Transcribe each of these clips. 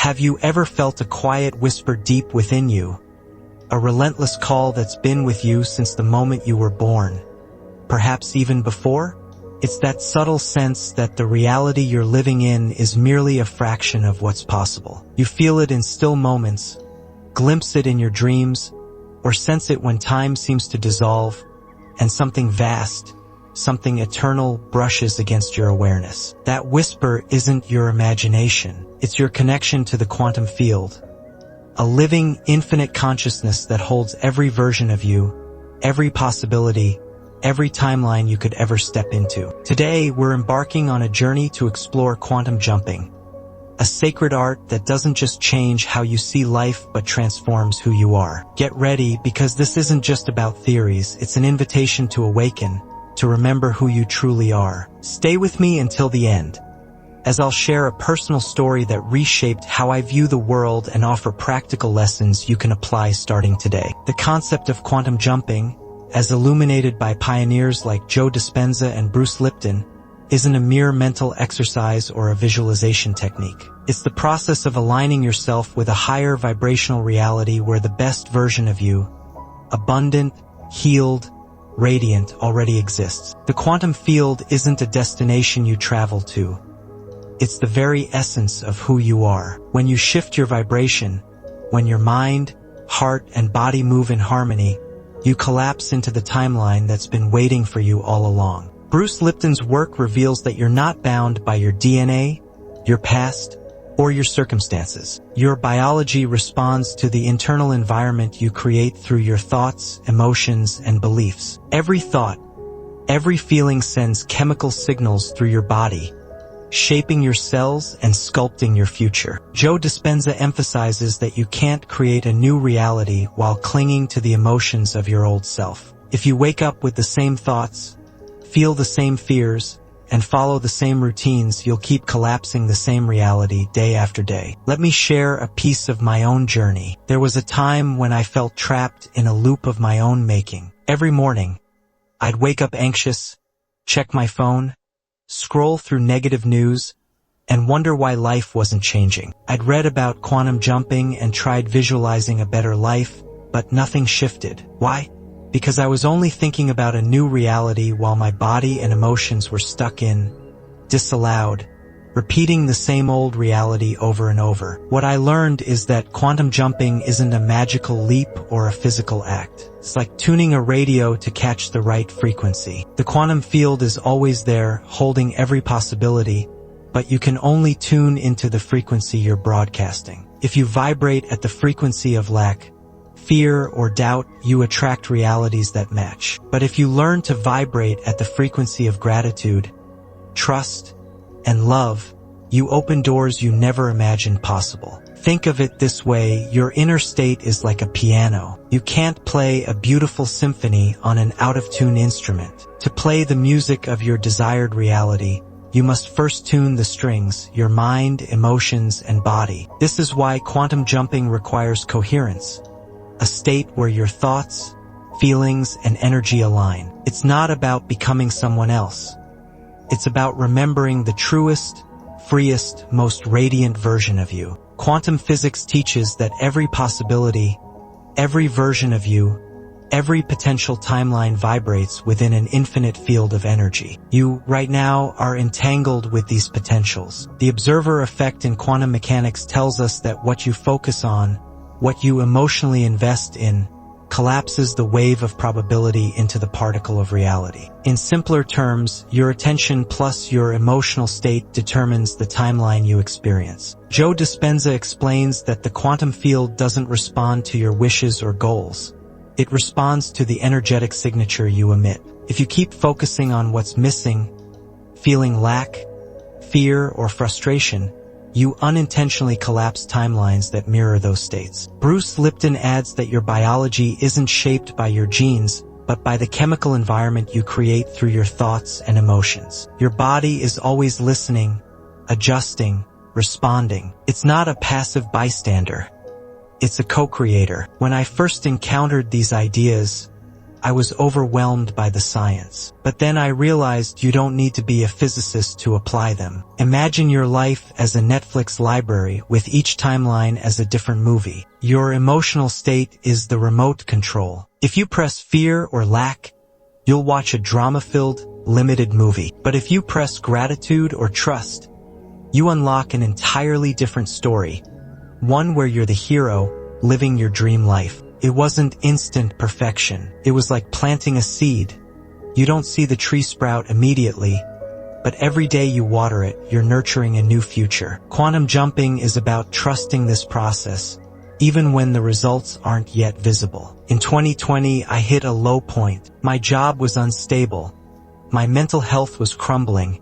Have you ever felt a quiet whisper deep within you? A relentless call that's been with you since the moment you were born? Perhaps even before? It's that subtle sense that the reality you're living in is merely a fraction of what's possible. You feel it in still moments, glimpse it in your dreams, or sense it when time seems to dissolve and something vast, something eternal brushes against your awareness. That whisper isn't your imagination. It's your connection to the quantum field, a living, infinite consciousness that holds every version of you, every possibility, every timeline you could ever step into. Today, we're embarking on a journey to explore quantum jumping, a sacred art that doesn't just change how you see life but transforms who you are. Get ready, because this isn't just about theories, it's an invitation to awaken, to remember who you truly are. Stay with me until the end, as I'll share a personal story that reshaped how I view the world and offer practical lessons you can apply starting today. The concept of quantum jumping, as illuminated by pioneers like Joe Dispenza and Bruce Lipton, isn't a mere mental exercise or a visualization technique. It's the process of aligning yourself with a higher vibrational reality where the best version of you, abundant, healed, radiant, already exists. The quantum field isn't a destination you travel to. It's the very essence of who you are. When you shift your vibration, when your mind, heart, and body move in harmony, you collapse into the timeline that's been waiting for you all along. Bruce Lipton's work reveals that you're not bound by your DNA, your past, or your circumstances. Your biology responds to the internal environment you create through your thoughts, emotions, and beliefs. Every thought, every feeling sends chemical signals through your body, shaping your cells and sculpting your future. Joe Dispenza emphasizes that you can't create a new reality while clinging to the emotions of your old self. If you wake up with the same thoughts, feel the same fears, and follow the same routines, you'll keep collapsing the same reality day after day. Let me share a piece of my own journey. There was a time when I felt trapped in a loop of my own making. Every morning, I'd wake up anxious, check my phone, scroll through negative news, and wonder why life wasn't changing. I'd read about quantum jumping and tried visualizing a better life, but nothing shifted. Why? Because I was only thinking about a new reality while my body and emotions were stuck in, disallowed, repeating the same old reality over and over. What I learned is that quantum jumping isn't a magical leap or a physical act. It's like tuning a radio to catch the right frequency. The quantum field is always there, holding every possibility, but you can only tune into the frequency you're broadcasting. If you vibrate at the frequency of lack, fear, or doubt, you attract realities that match. But if you learn to vibrate at the frequency of gratitude, trust, and love, you open doors you never imagined possible. Think of it this way: your inner state is like a piano. You can't play a beautiful symphony on an out-of-tune instrument. To play the music of your desired reality, you must first tune the strings, your mind, emotions, and body. This is why quantum jumping requires coherence, a state where your thoughts, feelings, and energy align. It's not about becoming someone else. It's about remembering the truest, freest, most radiant version of you. Quantum physics teaches that every possibility, every version of you, every potential timeline vibrates within an infinite field of energy. You, right now, are entangled with these potentials. The observer effect in quantum mechanics tells us that what you focus on, what you emotionally invest in, collapses the wave of probability into the particle of reality. In simpler terms, your attention plus your emotional state determines the timeline you experience. Joe Dispenza explains that the quantum field doesn't respond to your wishes or goals. It responds to the energetic signature you emit. If you keep focusing on what's missing, feeling lack, fear, or frustration, you unintentionally collapse timelines that mirror those states. Bruce Lipton adds that your biology isn't shaped by your genes, but by the chemical environment you create through your thoughts and emotions. Your body is always listening, adjusting, responding. It's not a passive bystander. It's a co-creator. When I first encountered these ideas, I was overwhelmed by the science. But then I realized you don't need to be a physicist to apply them. Imagine your life as a Netflix library with each timeline as a different movie. Your emotional state is the remote control. If you press fear or lack, you'll watch a drama-filled, limited movie. But if you press gratitude or trust, you unlock an entirely different story. One where you're the hero, living your dream life. It wasn't instant perfection. It was like planting a seed. You don't see the tree sprout immediately, but every day you water it, you're nurturing a new future. Quantum jumping is about trusting this process, even when the results aren't yet visible. In 2020, I hit a low point. My job was unstable. My mental health was crumbling,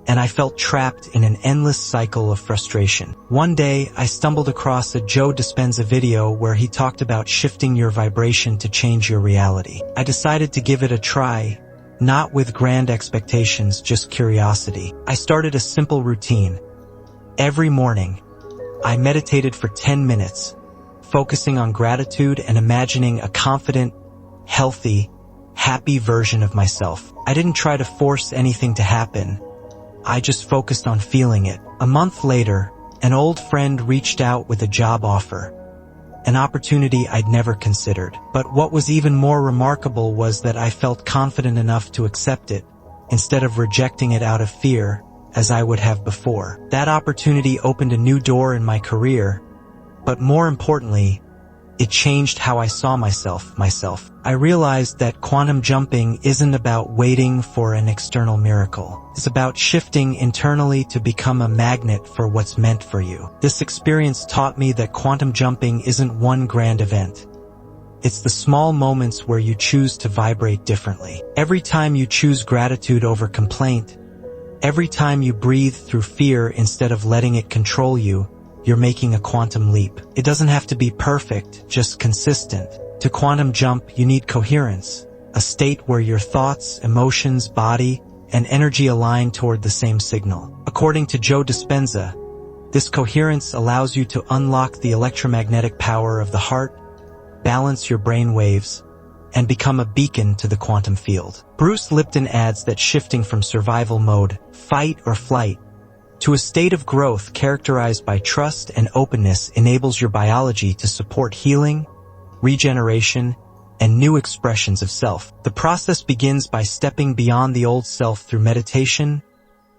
and I felt trapped in an endless cycle of frustration. One day, I stumbled across a Joe Dispenza video where he talked about shifting your vibration to change your reality. I decided to give it a try, not with grand expectations, just curiosity. I started a simple routine. Every morning, I meditated for 10 minutes, focusing on gratitude and imagining a confident, healthy, happy version of myself. I didn't try to force anything to happen. I just focused on feeling it. A month later, an old friend reached out with a job offer, an opportunity I'd never considered. But what was even more remarkable was that I felt confident enough to accept it, instead of rejecting it out of fear, as I would have before. That opportunity opened a new door in my career, but more importantly, it changed how I saw myself. I realized that quantum jumping isn't about waiting for an external miracle. It's about shifting internally to become a magnet for what's meant for you. This experience taught me that quantum jumping isn't one grand event. It's the small moments where you choose to vibrate differently. Every time you choose gratitude over complaint, every time you breathe through fear instead of letting it control you, you're making a quantum leap. It doesn't have to be perfect, just consistent. To quantum jump, you need coherence, a state where your thoughts, emotions, body, and energy align toward the same signal. According to Joe Dispenza, this coherence allows you to unlock the electromagnetic power of the heart, balance your brain waves, and become a beacon to the quantum field. Bruce Lipton adds that shifting from survival mode, fight or flight, to a state of growth characterized by trust and openness enables your biology to support healing, regeneration, and new expressions of self. The process begins by stepping beyond the old self through meditation,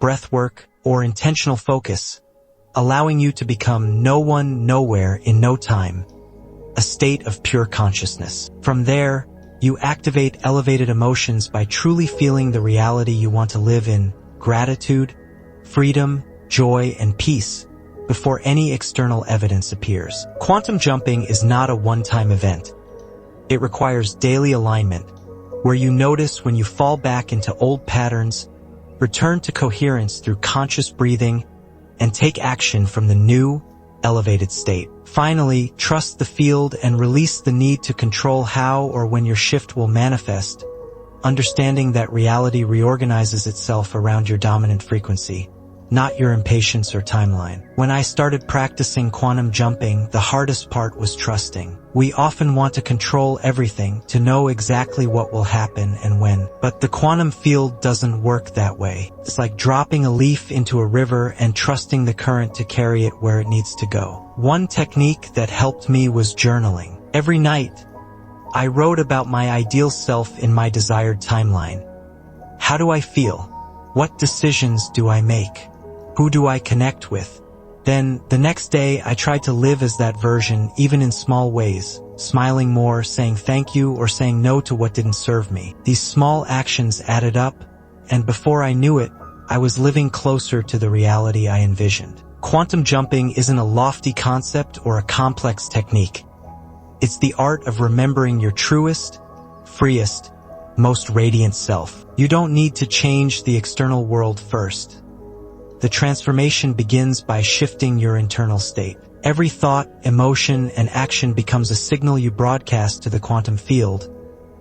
breathwork, or intentional focus, allowing you to become no one, nowhere in no time, a state of pure consciousness. From there, you activate elevated emotions by truly feeling the reality you want to live in: gratitude, freedom, joy, and peace, before any external evidence appears. Quantum jumping is not a one-time event. It requires daily alignment, where you notice when you fall back into old patterns, return to coherence through conscious breathing, and take action from the new, elevated state. Finally, trust the field and release the need to control how or when your shift will manifest, understanding that reality reorganizes itself around your dominant frequency, not your impatience or timeline. When I started practicing quantum jumping, the hardest part was trusting. We often want to control everything, to know exactly what will happen and when. But the quantum field doesn't work that way. It's like dropping a leaf into a river and trusting the current to carry it where it needs to go. One technique that helped me was journaling. Every night, I wrote about my ideal self in my desired timeline. How do I feel? What decisions do I make? Who do I connect with? Then, the next day, I tried to live as that version, even in small ways, smiling more, saying thank you, or saying no to what didn't serve me. These small actions added up, and before I knew it, I was living closer to the reality I envisioned. Quantum jumping isn't a lofty concept or a complex technique. It's the art of remembering your truest, freest, most radiant self. You don't need to change the external world first. The transformation begins by shifting your internal state. Every thought, emotion, and action becomes a signal you broadcast to the quantum field,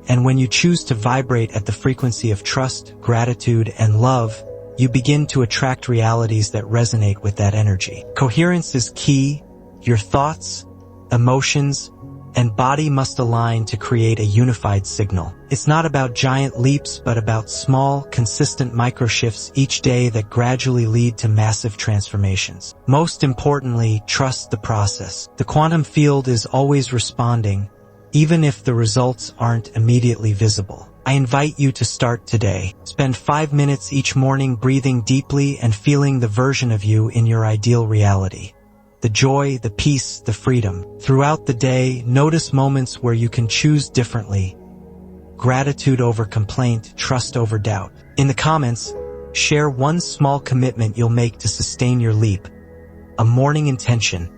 and when you choose to vibrate at the frequency of trust, gratitude, and love, you begin to attract realities that resonate with that energy. Coherence is key. Your thoughts, emotions, and body must align to create a unified signal. It's not about giant leaps, but about small, consistent microshifts each day that gradually lead to massive transformations. Most importantly, trust the process. The quantum field is always responding, even if the results aren't immediately visible. I invite you to start today. Spend 5 minutes each morning breathing deeply and feeling the version of you in your ideal reality. The joy, the peace, the freedom. Throughout the day, notice moments where you can choose differently. Gratitude over complaint, trust over doubt. In the comments, share one small commitment you'll make to sustain your leap. A morning intention,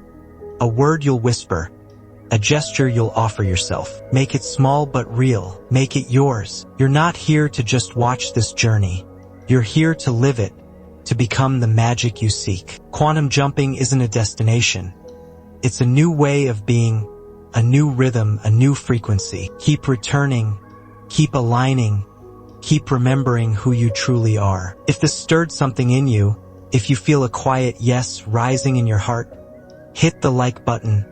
a word you'll whisper, a gesture you'll offer yourself. Make it small but real. Make it yours. You're not here to just watch this journey. You're here to live it, to become the magic you seek. Quantum jumping isn't a destination. It's a new way of being, a new rhythm, a new frequency. Keep returning, keep aligning, keep remembering who you truly are. If this stirred something in you, if you feel a quiet yes rising in your heart, hit the like button,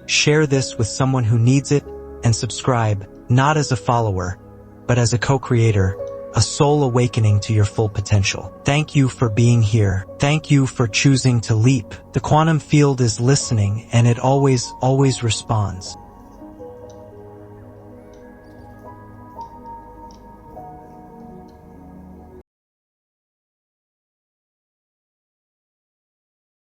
share this with someone who needs it, and subscribe, not as a follower, but as a co-creator, a soul awakening to your full potential. Thank you for being here. Thank you for choosing to leap. The quantum field is listening, and it always responds.